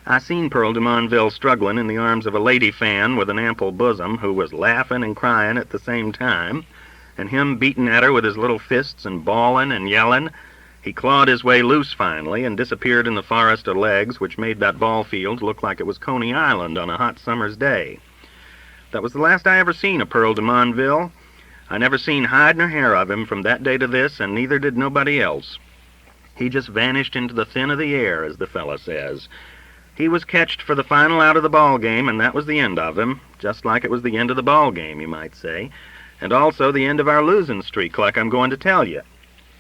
I seen Pearl de Monville struggling in the arms of a lady fan with an ample bosom who was laughing and crying at the same time, and him beating at her with his little fists and bawling and yelling. He clawed his way loose finally and disappeared in the forest of legs, which made that ball field look like it was Coney Island on a hot summer's day. That was the last I ever seen of Pearl de Monville. I never seen hide nor hair of him from that day to this, and neither did nobody else. He just vanished into the thin of the air, as the fella says. He was catched for the final out of the ball game, and that was the end of him, just like it was the end of the ball game, you might say, and also the end of our losing streak, like I'm going to tell you.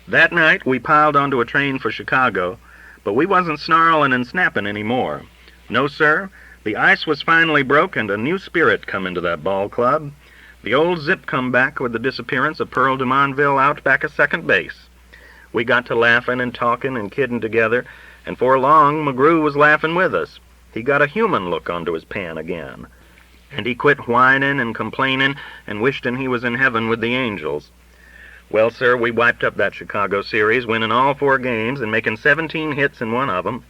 That night, we piled onto a train for Chicago, but we wasn't snarling and snapping anymore. No, sir. The ice was finally broke, and a new spirit come into that ball club. The old zip come back with the disappearance of Pearl de Monville out back of second base. We got to laughing and talking and kidding together, and for long McGrew was laughing with us. He got a human look onto his pan again, and he quit whining and complaining and wishing he was in heaven with the angels. Well, sir, we wiped up that Chicago series, winning all 4 games and making 17 hits in one of them.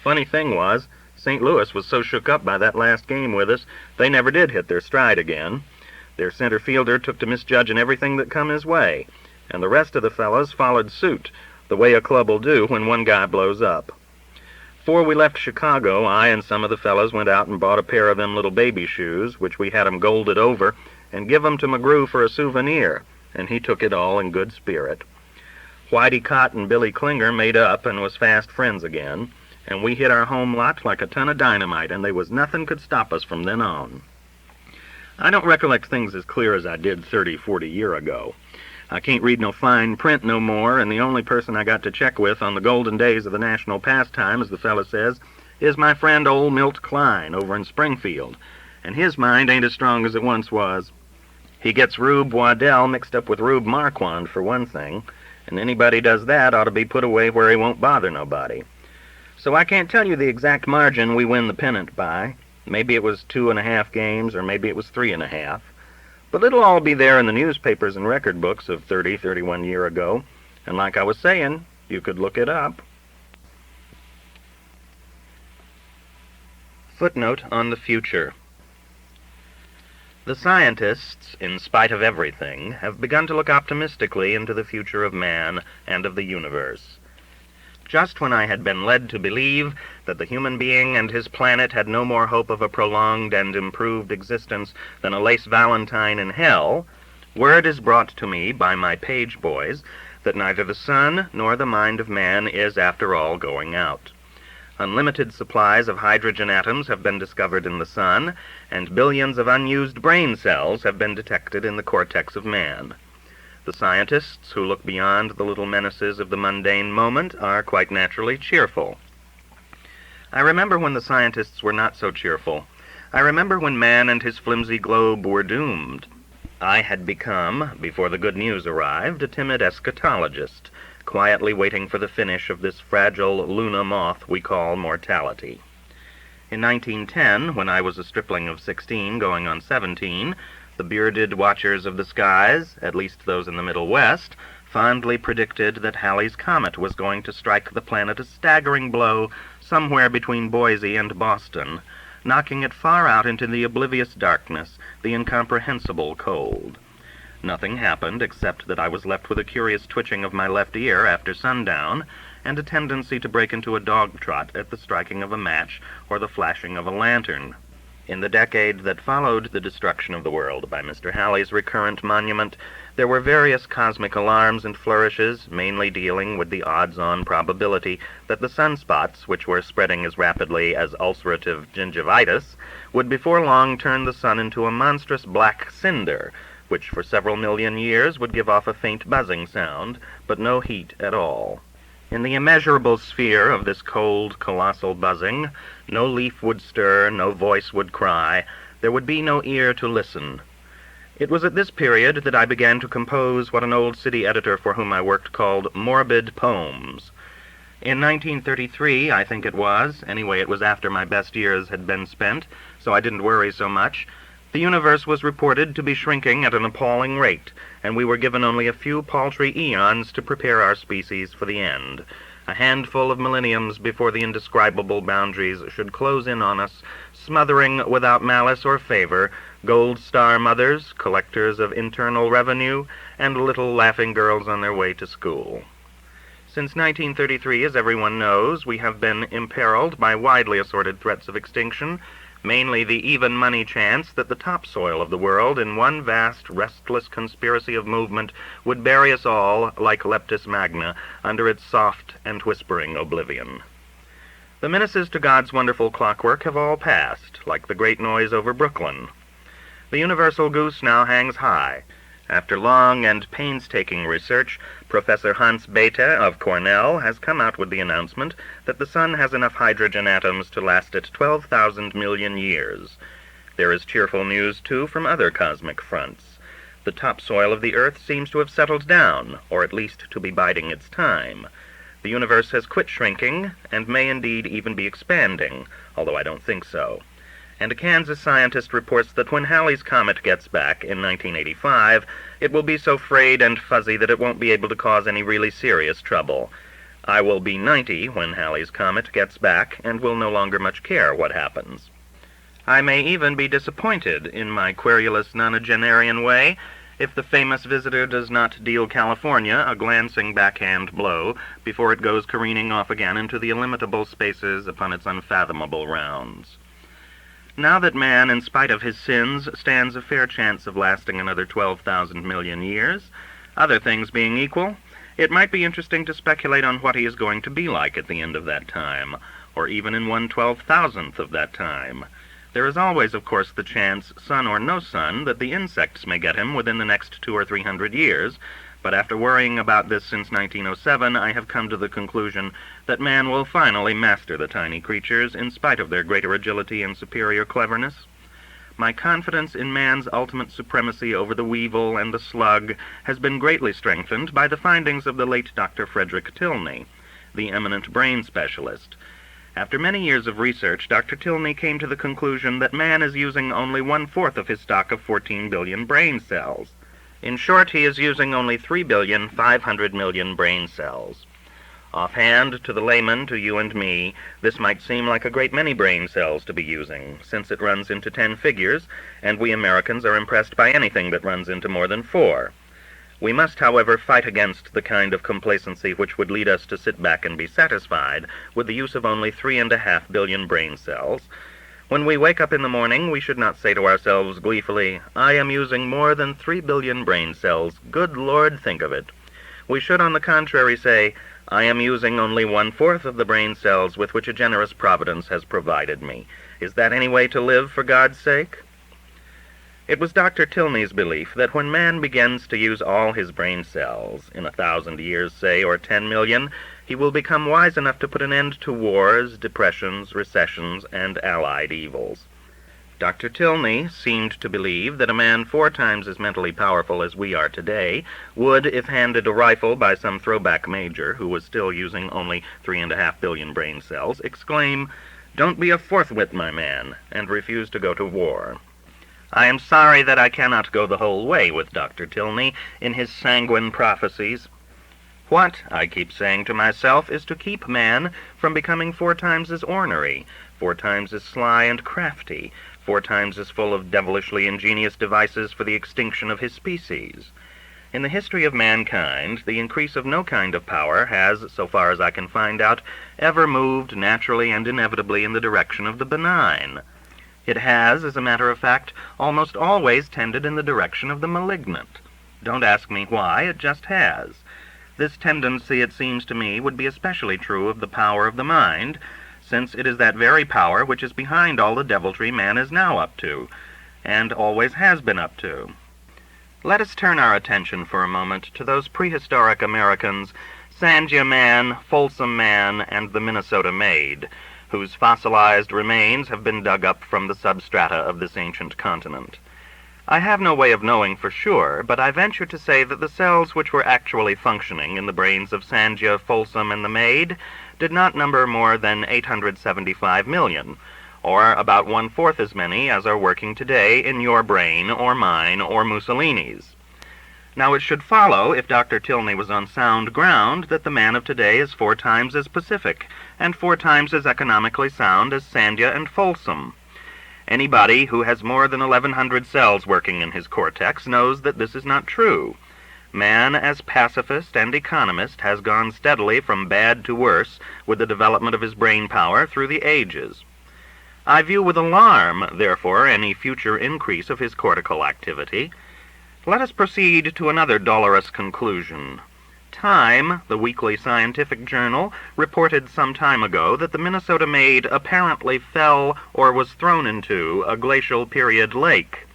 Funny thing was, St. Louis was so shook up by that last game with us, they never did hit their stride again. Their center fielder took to misjudging everything that come his way, and the rest of the fellows followed suit, the way a club will do when one guy blows up. Before we left Chicago, I and some of the fellows went out and bought a pair of them little baby shoes, which we had 'em golded over, and give 'em to McGrew for a souvenir, and he took it all in good spirit. Whitey Cott and Billy Klinger made up and was fast friends again, and we hit our home lot like a ton of dynamite, and they was nothing could stop us from then on. I don't recollect things as clear as I did 30-40 year ago. I can't read no fine print no more, and the only person I got to check with on the golden days of the national pastime, as the fella says, is my friend old Milt Klein over in Springfield, and his mind ain't as strong as it once was. He gets Rube Waddell mixed up with Rube Marquand, for one thing, and anybody does that ought to be put away where he won't bother nobody. So I can't tell you the exact margin we win the pennant by. Maybe it was 2.5 games, or maybe it was 3.5. But it'll all be there in the newspapers and record books of 31 year ago, and like I was saying, you could look it up. Footnote on the future. The scientists, in spite of everything, have begun to look optimistically into the future of man and of the universe. Just when I had been led to believe that the human being and his planet had no more hope of a prolonged and improved existence than a lace valentine in hell, word is brought to me by my page boys that neither the sun nor the mind of man is after all going out. Unlimited supplies of hydrogen atoms have been discovered in the sun, and billions of unused brain cells have been detected in the cortex of man. The scientists who look beyond the little menaces of the mundane moment are quite naturally cheerful. I remember when the scientists were not so cheerful. I remember when man and his flimsy globe were doomed. I had become, before the good news arrived, a timid eschatologist, quietly waiting for the finish of this fragile Luna moth we call mortality. In 1910, when I was a stripling of 16 going on 17, the bearded watchers of the skies, at least those in the Middle West, fondly predicted that Halley's Comet was going to strike the planet a staggering blow somewhere between Boise and Boston, knocking it far out into the oblivious darkness, the incomprehensible cold. Nothing happened except that I was left with a curious twitching of my left ear after sundown, and a tendency to break into a dog trot at the striking of a match or the flashing of a lantern. In the decade that followed the destruction of the world by Mr. Halley's recurrent monument, there were various cosmic alarms and flourishes, mainly dealing with the odds-on probability that the sunspots, which were spreading as rapidly as ulcerative gingivitis, would before long turn the sun into a monstrous black cinder, which for several million years would give off a faint buzzing sound, but no heat at all. In the immeasurable sphere of this cold, colossal buzzing, no leaf would stir, no voice would cry, there would be no ear to listen. It was at this period that I began to compose what an old city editor for whom I worked called morbid poems. In 1933, I think it was, anyway it was after my best years had been spent, so I didn't worry so much, the universe was reported to be shrinking at an appalling rate, and we were given only a few paltry eons to prepare our species for the end. a handful of millenniums before the indescribable boundaries should close in on us, smothering without malice or favor gold star mothers, collectors of internal revenue, and little laughing girls on their way to school. Since 1933, as everyone knows, we have been imperiled by widely assorted threats of extinction, mainly the even money chance that the topsoil of the world, in one vast, restless conspiracy of movement, would bury us all, like Leptis Magna, under its soft and whispering oblivion. The menaces to God's wonderful clockwork have all passed, like the great noise over Brooklyn. The universal goose now hangs high. After long and painstaking research, Professor Hans Bethe of Cornell has come out with the announcement that the sun has enough hydrogen atoms to last it 12,000 million years. There is cheerful news, too, from other cosmic fronts. The topsoil of the Earth seems to have settled down, or at least to be biding its time. The universe has quit shrinking, and may indeed even be expanding, although I don't think so. And a Kansas scientist reports that when Halley's Comet gets back in 1985, it will be so frayed and fuzzy that it won't be able to cause any really serious trouble. I will be 90 when Halley's Comet gets back, and will no longer much care what happens. I may even be disappointed, in my querulous nonagenarian way, if the famous visitor does not deal California a glancing backhand blow before it goes careening off again into the illimitable spaces upon its unfathomable rounds. Now that man, in spite of his sins, stands a fair chance of lasting another 12,000 million years, other things being equal, it might be interesting to speculate on what he is going to be like at the end of that time, or even in 1/12,000th of that time. There is always, of course, the chance, sun or no sun, that the insects may get him within the next 200 or 300 years, but after worrying about this since 1907, I have come to the conclusion that man will finally master the tiny creatures in spite of their greater agility and superior cleverness. My confidence in man's ultimate supremacy over the weevil and the slug has been greatly strengthened by the findings of the late Dr. Frederick Tilney, the eminent brain specialist. After many years of research, Dr. Tilney came to the conclusion that man is using only 1/4 of his stock of 14 billion brain cells. In short, he is using only 3,500,000,000 brain cells. Offhand, to the layman, to you and me, this might seem like a great many brain cells to be using, since it runs into 10 figures, and we Americans are impressed by anything that runs into more than 4. We must, however, fight against the kind of complacency which would lead us to sit back and be satisfied with the use of only 3.5 billion brain cells. When we wake up in the morning, we should not say to ourselves gleefully, "I am using more than 3 billion brain cells. Good Lord, think of it." We should, on the contrary, say, "I am using only 1/4 of the brain cells with which a generous providence has provided me. Is that any way to live, for God's sake?" It was Dr. Tilney's belief that when man begins to use all his brain cells, in 1,000 years, say, or 10 million, he will become wise enough to put an end to wars, depressions, recessions, and allied evils. Dr. Tilney seemed to believe that a man 4 times as mentally powerful as we are today would, if handed a rifle by some throwback major who was still using only 3.5 billion brain cells, exclaim, "Don't be a forthwit, my man," and refuse to go to war. I am sorry that I cannot go the whole way with Dr. Tilney in his sanguine prophecies. What, I keep saying to myself, is to keep man from becoming 4 times as ornery, 4 times as sly and crafty, 4 times as full of devilishly ingenious devices for the extinction of his species? In the history of mankind, the increase of no kind of power has, so far as I can find out, ever moved naturally and inevitably in the direction of the benign. It has, as a matter of fact, almost always tended in the direction of the malignant. Don't ask me why, it just has. This tendency, it seems to me, would be especially true of the power of the mind, since it is that very power which is behind all the deviltry man is now up to, and always has been up to. Let us turn our attention for a moment to those prehistoric Americans, Sandia Man, Folsom Man, and the Minnesota Maid, whose fossilized remains have been dug up from the substrata of this ancient continent. I have no way of knowing for sure, but I venture to say that the cells which were actually functioning in the brains of Sandia, Folsom, and the Maid did not number more than 875 million, or about 1/4 as many as are working today in your brain, or mine, or Mussolini's. Now it should follow, if Dr. Tilney was on sound ground, that the man of today is 4 times as pacific, and 4 times as economically sound as Sandhya and Folsom. Anybody who has more than 1,100 cells working in his cortex knows that this is not true. Man, as pacifist and economist, has gone steadily from bad to worse with the development of his brain power through the ages. I view with alarm, therefore, any future increase of his cortical activity. Let us proceed to another dolorous conclusion. Time, the weekly scientific journal, reported some time ago that the Minnesota maid apparently fell or was thrown into a glacial period lake.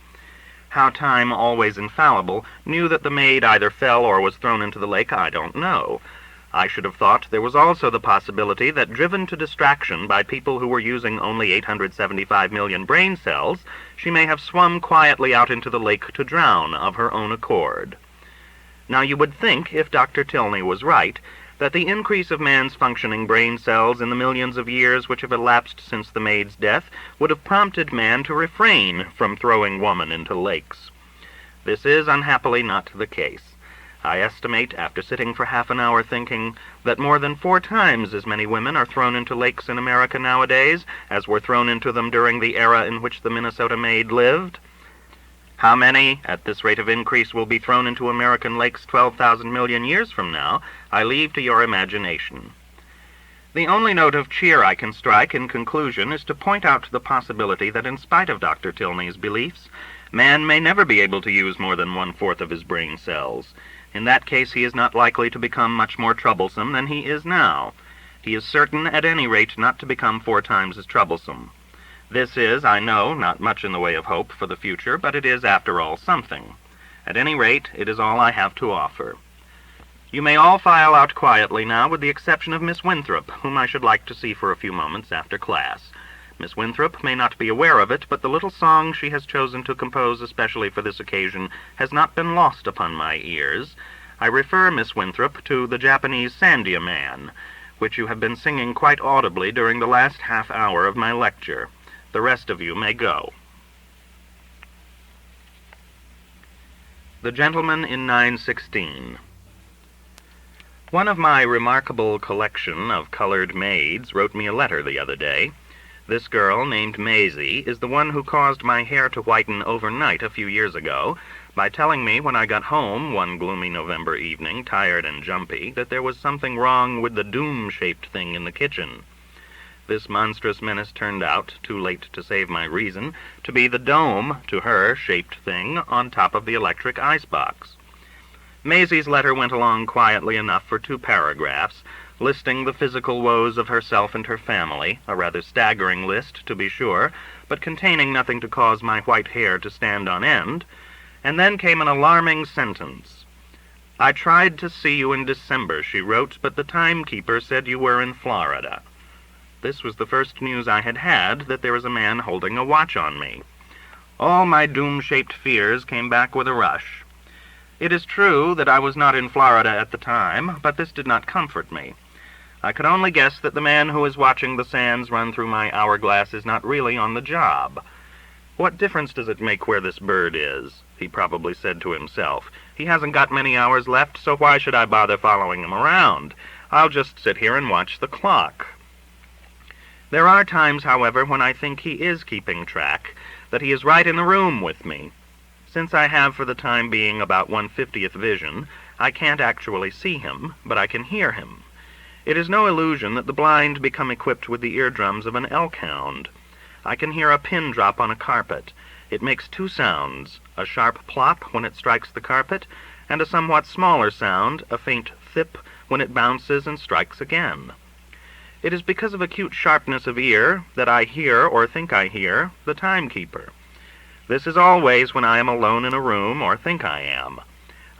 How Time, always infallible, knew that the maid either fell or was thrown into the lake, I don't know. I should have thought there was also the possibility that, driven to distraction by people who were using only 875 million brain cells, she may have swum quietly out into the lake to drown of her own accord. Now you would think, if Dr. Tilney was right, that the increase of man's functioning brain cells in the millions of years which have elapsed since the maid's death would have prompted man to refrain from throwing woman into lakes. This is unhappily not the case. I estimate, after sitting for half an hour thinking, that more than 4 times as many women are thrown into lakes in America nowadays as were thrown into them during the era in which the Minnesota maid lived. How many, at this rate of increase, will be thrown into American lakes 12,000 million years from now, I leave to your imagination. The only note of cheer I can strike in conclusion is to point out the possibility that, in spite of Dr. Tilney's beliefs, man may never be able to use more than 1/4 of his brain cells. In that case, he is not likely to become much more troublesome than he is now. He is certain, at any rate, not to become 4 times as troublesome. This is, I know, not much in the way of hope for the future, but it is, after all, something. At any rate, it is all I have to offer. You may all file out quietly now, with the exception of Miss Winthrop, whom I should like to see for a few moments after class. Miss Winthrop may not be aware of it, but the little song she has chosen to compose especially for this occasion has not been lost upon my ears. I refer, Miss Winthrop, to the Japanese Sandhya Man, which you have been singing quite audibly during the last half hour of my lecture. The rest of you may go. The Gentleman in 916. One of my remarkable collection of colored maids wrote me a letter the other day. This girl, named Maisie, is the one who caused my hair to whiten overnight a few years ago by telling me when I got home one gloomy November evening, tired and jumpy, that there was something wrong with the doom-shaped thing in the kitchen. This monstrous menace turned out, too late to save my reason, to be the dome, to her, shaped thing on top of the electric icebox. Maisie's letter went along quietly enough for 2 paragraphs, listing the physical woes of herself and her family, a rather staggering list, to be sure, but containing nothing to cause my white hair to stand on end. And then came an alarming sentence. "I tried to see you in December," she wrote, "but the timekeeper said you were in Florida." This was the first news I had had that there was a man holding a watch on me. All my doom-shaped fears came back with a rush. It is true that I was not in Florida at the time, but this did not comfort me. I could only guess that the man who is watching the sands run through my hourglass is not really on the job. "What difference does it make where this bird is?" he probably said to himself. "He hasn't got many hours left, so why should I bother following him around? I'll just sit here and watch the clock." There are times, however, when I think he is keeping track, that he is right in the room with me. Since I have for the time being about 1/50th vision, I can't actually see him, but I can hear him. It is no illusion that the blind become equipped with the eardrums of an elk hound. I can hear a pin drop on a carpet. It makes 2 sounds, a sharp plop when it strikes the carpet, and a somewhat smaller sound, a faint thip, when it bounces and strikes again. It is because of acute sharpness of ear that I hear, or think I hear, the timekeeper. This is always when I am alone in a room, or think I am.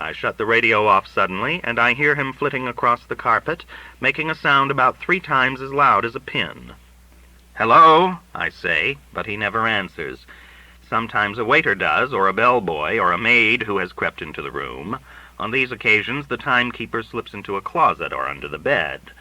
I shut the radio off suddenly, and I hear him flitting across the carpet, making a sound about 3 times as loud as a pin. "Hello," I say, but he never answers. Sometimes a waiter does, or a bellboy, or a maid who has crept into the room. On these occasions the timekeeper slips into a closet or under the bed.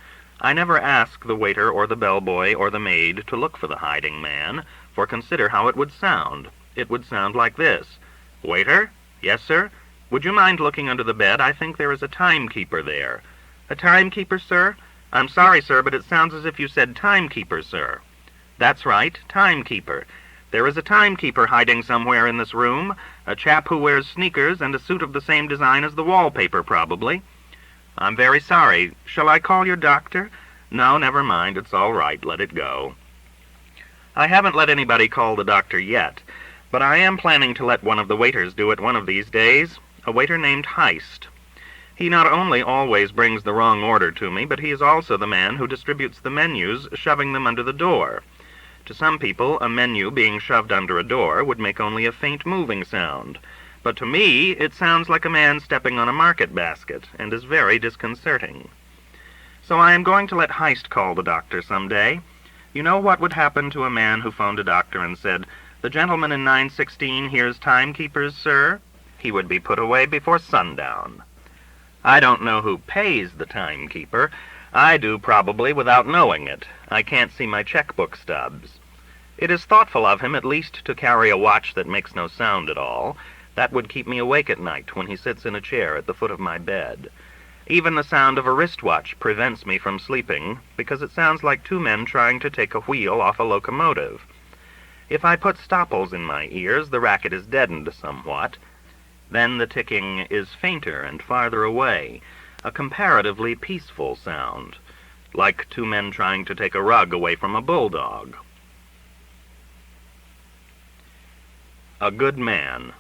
I never ask the waiter or the bellboy or the maid to look for the hiding man, for consider how it would sound. It would sound like this. "Waiter? Yes, sir? Would you mind looking under the bed? I think there is a timekeeper there." "A timekeeper, sir? I'm sorry, sir, but it sounds as if you said timekeeper, sir." "That's right, timekeeper. There is a timekeeper hiding somewhere in this room, a chap who wears sneakers and a suit of the same design as the wallpaper, probably." "I'm very sorry. Shall I call your doctor?" "No, never mind. It's all right. Let it go." I haven't let anybody call the doctor yet, but I am planning to let one of the waiters do it one of these days, a waiter named Heist. He not only always brings the wrong order to me, but he is also the man who distributes the menus, shoving them under the door. To some people, a menu being shoved under a door would make only a faint moving sound, but to me it sounds like a man stepping on a market basket, and is very disconcerting. So I am going to let Heist call the doctor some day. You know what would happen to a man who phoned a doctor and said, "The gentleman in 916 here's timekeepers, sir"? He would be put away before sundown. I don't know who pays the timekeeper. I do, probably, without knowing it. I can't see my checkbook stubs. It is thoughtful of him at least to carry a watch that makes no sound at all. That would keep me awake at night when he sits in a chair at the foot of my bed. Even the sound of a wristwatch prevents me from sleeping, because it sounds like two men trying to take a wheel off a locomotive. If I put stopples in my ears, the racket is deadened somewhat. Then the ticking is fainter and farther away, a comparatively peaceful sound, like two men trying to take a rug away from a bulldog. A good man.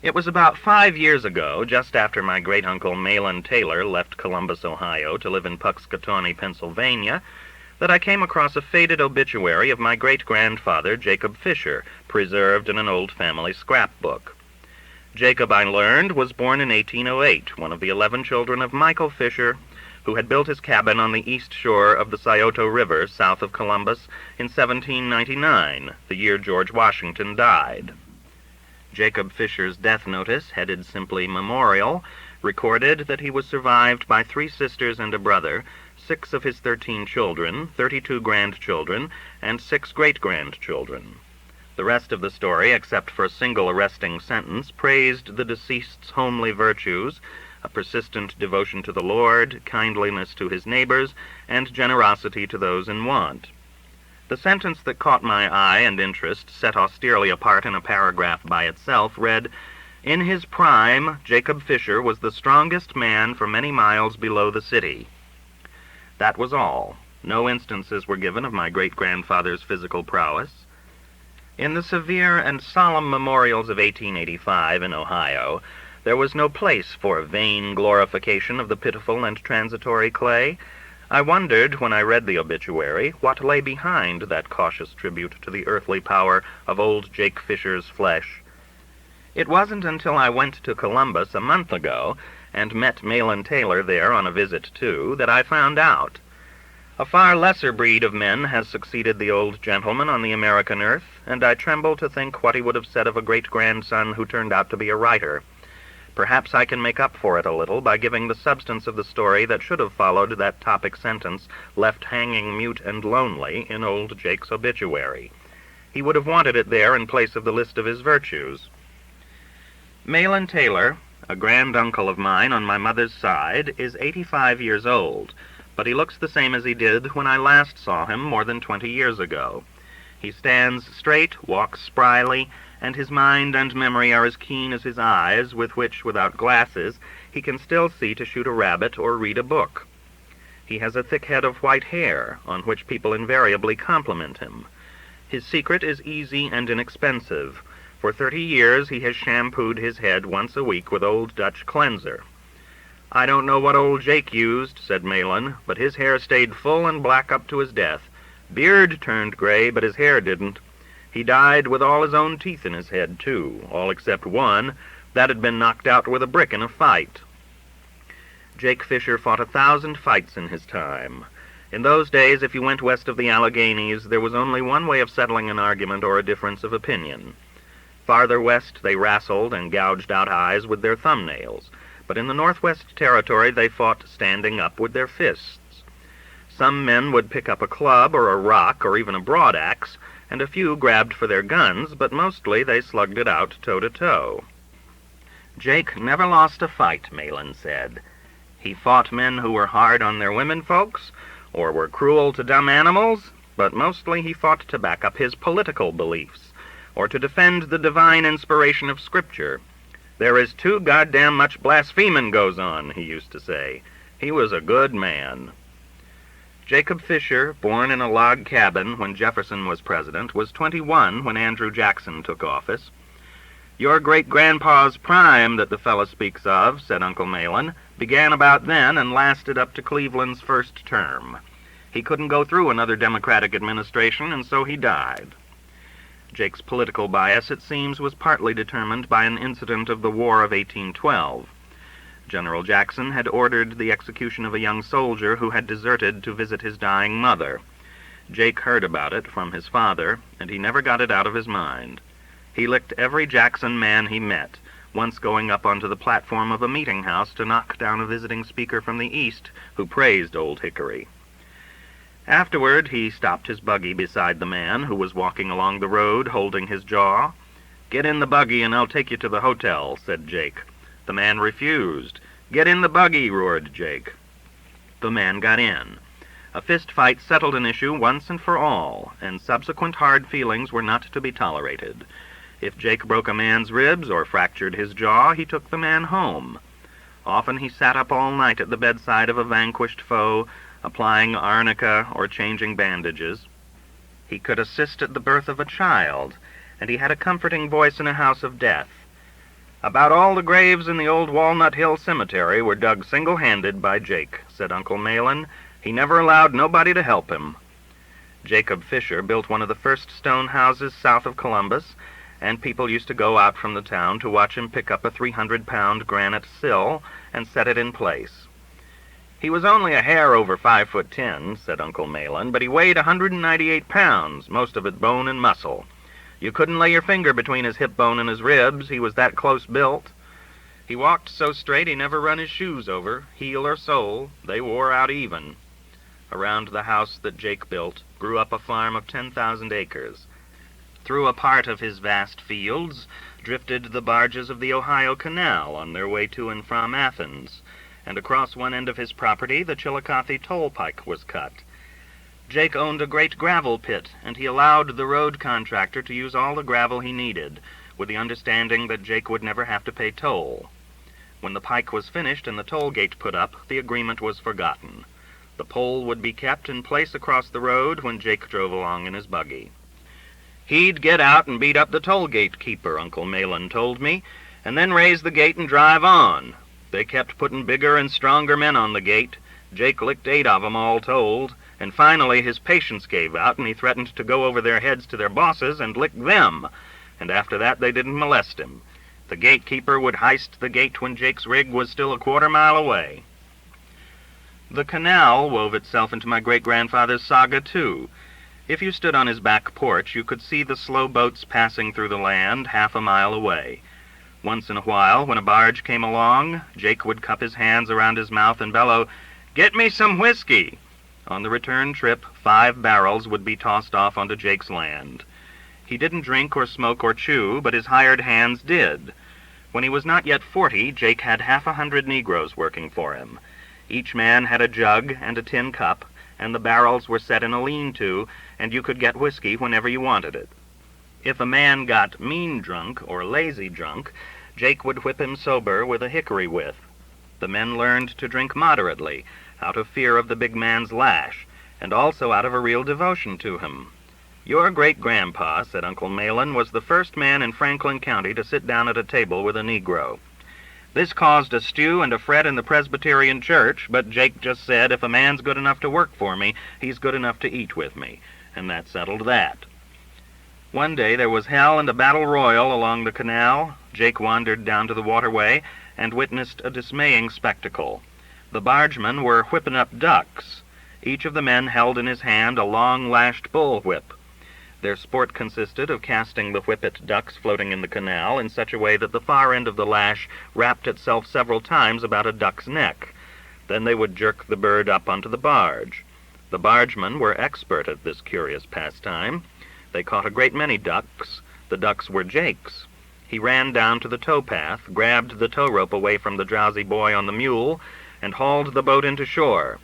It was about 5 years ago, just after my great-uncle Malin Taylor left Columbus, Ohio, to live in Puxcotawney, Pennsylvania, that I came across a faded obituary of my great-grandfather, Jacob Fisher, preserved in an old family scrapbook. Jacob, I learned, was born in 1808, one of the 11 children of Michael Fisher, who had built his cabin on the east shore of the Scioto River, south of Columbus, in 1799, the year George Washington died. Jacob Fisher's death notice, headed simply Memorial, recorded that he was survived by 3 sisters and a brother, 6 of his 13 children, 32 grandchildren, and 6 great-grandchildren. The rest of the story, except for a single arresting sentence, praised the deceased's homely virtues, a persistent devotion to the Lord, kindliness to his neighbors, and generosity to those in want. The sentence that caught my eye and interest, set austerely apart in a paragraph by itself, read, "In his prime, Jacob Fisher was the strongest man for many miles below the city." That was all. No instances were given of my great-grandfather's physical prowess. In the severe and solemn memorials of 1885 in Ohio, there was no place for vain glorification of the pitiful and transitory Clay. I wondered, when I read the obituary, what lay behind that cautious tribute to the earthly power of old Jake Fisher's flesh. It wasn't until I went to Columbus a month ago, and met Malin Taylor there on a visit too, that I found out. A far lesser breed of men has succeeded the old gentleman on the American earth, and I tremble to think what he would have said of a great-grandson who turned out to be a writer. Perhaps I can make up for it a little by giving the substance of the story that should have followed that topic sentence left hanging mute and lonely in old Jake's obituary. He would have wanted it there in place of the list of his virtues. Malin Taylor, a grand-uncle of mine on my mother's side, is 85 years old, but he looks the same as he did when I last saw him more than 20 years ago. He stands straight, walks spryly, and his mind and memory are as keen as his eyes, with which, without glasses, he can still see to shoot a rabbit or read a book. He has a thick head of white hair, on which people invariably compliment him. His secret is easy and inexpensive. For 30 years he has shampooed his head once a week with Old Dutch cleanser. "I don't know what old Jake used," said Malin, "but his hair stayed full and black up to his death. Beard turned gray, but his hair didn't. He died with all his own teeth in his head, too, all except one. That had been knocked out with a brick in a fight." Jake Fisher fought 1,000 fights in his time. In those days, if you went west of the Alleghenies, there was only one way of settling an argument or a difference of opinion. Farther west, they wrestled and gouged out eyes with their thumbnails, but in the Northwest Territory they fought standing up with their fists. Some men would pick up a club or a rock or even a broadaxe, and a few grabbed for their guns, but mostly they slugged it out toe-to-toe. Jake never lost a fight, Malin said. He fought men who were hard on their women folks, or were cruel to dumb animals, but mostly he fought to back up his political beliefs, or to defend the divine inspiration of Scripture. There is too goddamn much blaspheming goes on, he used to say. He was a good man. Jacob Fisher, born in a log cabin when Jefferson was president, was 21 when Andrew Jackson took office. Your great-grandpa's prime that the fellow speaks of, said Uncle Malin, began about then and lasted up to Cleveland's first term. He couldn't go through another Democratic administration, and so he died. Jake's political bias, it seems, was partly determined by an incident of the War of 1812. General Jackson had ordered the execution of a young soldier who had deserted to visit his dying mother. Jake heard about it from his father, and he never got it out of his mind. He licked every Jackson man he met, once going up onto the platform of a meeting house to knock down a visiting speaker from the East who praised Old Hickory. Afterward, he stopped his buggy beside the man who was walking along the road holding his jaw. "Get in the buggy and I'll take you to the hotel," said Jake. The man refused. "Get in the buggy," roared Jake. The man got in. A fist fight settled an issue once and for all, and subsequent hard feelings were not to be tolerated. If Jake broke a man's ribs or fractured his jaw, he took the man home. Often he sat up all night at the bedside of a vanquished foe, applying arnica or changing bandages. He could assist at the birth of a child, and he had a comforting voice in a house of death. About all the graves in the old Walnut Hill Cemetery were dug single-handed by Jake, said Uncle Malin. He never allowed nobody to help him. Jacob Fisher built one of the first stone houses south of Columbus, and people used to go out from the town to watch him pick up a 300-pound granite sill and set it in place. He was only a hair over 5'10", said Uncle Malin, but he weighed 198 pounds, most of it bone and muscle. You couldn't lay your finger between his hip bone and his ribs, he was that close built. He walked so straight he never run his shoes over, heel or sole. They wore out even. Around the house that Jake built grew up a farm of 10,000 acres. Through a part of his vast fields drifted the barges of the Ohio Canal on their way to and from Athens, and across one end of his property the Chillicothe toll pike was cut. Jake owned a great gravel pit, and he allowed the road contractor to use all the gravel he needed, with the understanding that Jake would never have to pay toll. When the pike was finished and the toll gate put up, the agreement was forgotten. The pole would be kept in place across the road when Jake drove along in his buggy. He'd get out and beat up the toll gate keeper, Uncle Malin told me, and then raise the gate and drive on. They kept putting bigger and stronger men on the gate. Jake licked 8 of 'em all told, and finally his patience gave out and he threatened to go over their heads to their bosses and lick them, and after that they didn't molest him. The gatekeeper would heist the gate when Jake's rig was still a quarter mile away. The canal wove itself into my great-grandfather's saga, too. If you stood on his back porch, you could see the slow boats passing through the land half a mile away. Once in a while, when a barge came along, Jake would cup his hands around his mouth and bellow, "Get me some whiskey!" On the return trip, 5 barrels would be tossed off onto Jake's land. He didn't drink or smoke or chew, but his hired hands did. When he was not yet 40, Jake had 100 Negroes working for him. Each man had a jug and a tin cup, and the barrels were set in a lean-to, and you could get whiskey whenever you wanted it. If a man got mean drunk or lazy drunk, Jake would whip him sober with a hickory whip. The men learned to drink moderately, out of fear of the big man's lash, and also out of a real devotion to him. Your great-grandpa, said Uncle Malin, was the first man in Franklin County to sit down at a table with a Negro. This caused a stew and a fret in the Presbyterian church, but Jake just said, if a man's good enough to work for me, he's good enough to eat with me, and that settled that. One day there was hell and a battle royal along the canal. Jake wandered down to the waterway and witnessed a dismaying spectacle. The bargemen were whipping up ducks. Each of the men held in his hand a long-lashed bullwhip. Their sport consisted of casting the whip at ducks floating in the canal in such a way that the far end of the lash wrapped itself several times about a duck's neck. Then they would jerk the bird up onto the barge. The bargemen were expert at this curious pastime. They caught a great many ducks. The ducks were Jake's. He ran down to the towpath, grabbed the tow rope away from the drowsy boy on the mule, and hauled the boat into shore.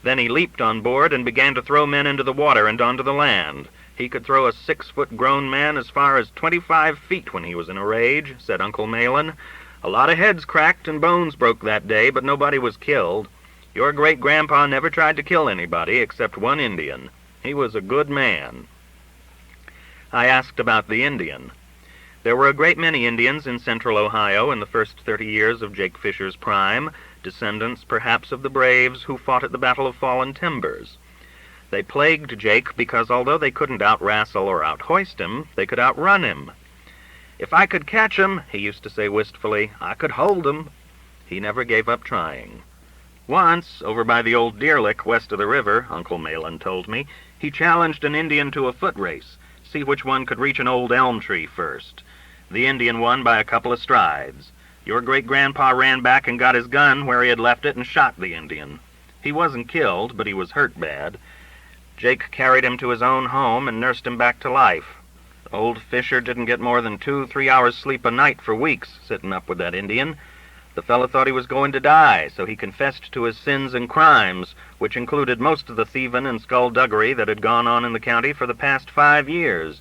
Then he leaped on board and began to throw men into the water and onto the land. He could throw a 6-foot grown man as far as 25 feet when he was in a rage, said Uncle Malin. A lot of heads cracked and bones broke that day, but nobody was killed. Your great-grandpa never tried to kill anybody except one Indian. He was a good man. I asked about the Indian. There were a great many Indians in central Ohio in the first 30 years of Jake Fisher's prime, descendants perhaps of the braves who fought at the Battle of Fallen Timbers. They plagued Jake because although they couldn't out-wrestle or out-hoist him, they could outrun him. "If I could catch him," he used to say wistfully, "I could hold him." He never gave up trying. Once, over by the old deer lick west of the river, Uncle Malin told me, he challenged an Indian to a foot race, see which one could reach an old elm tree first. The Indian won by a couple of strides. Your great-grandpa ran back and got his gun where he had left it and shot the Indian. He wasn't killed, but he was hurt bad. Jake carried him to his own home and nursed him back to life. Old Fisher didn't get more than 2-3 hours sleep a night for weeks, sitting up with that Indian. The fellow thought he was going to die, so he confessed to his sins and crimes, which included most of the thieving and skullduggery that had gone on in the county for the past 5 years.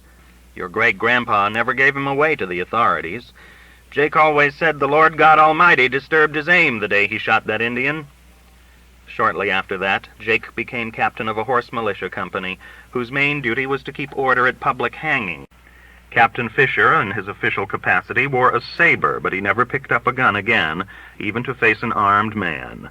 Your great-grandpa never gave him away to the authorities. Jake always said the Lord God Almighty disturbed his aim the day he shot that Indian. Shortly after that, Jake became captain of a horse militia company, whose main duty was to keep order at public hanging. Captain Fisher, in his official capacity, wore a saber, but he never picked up a gun again, even to face an armed man.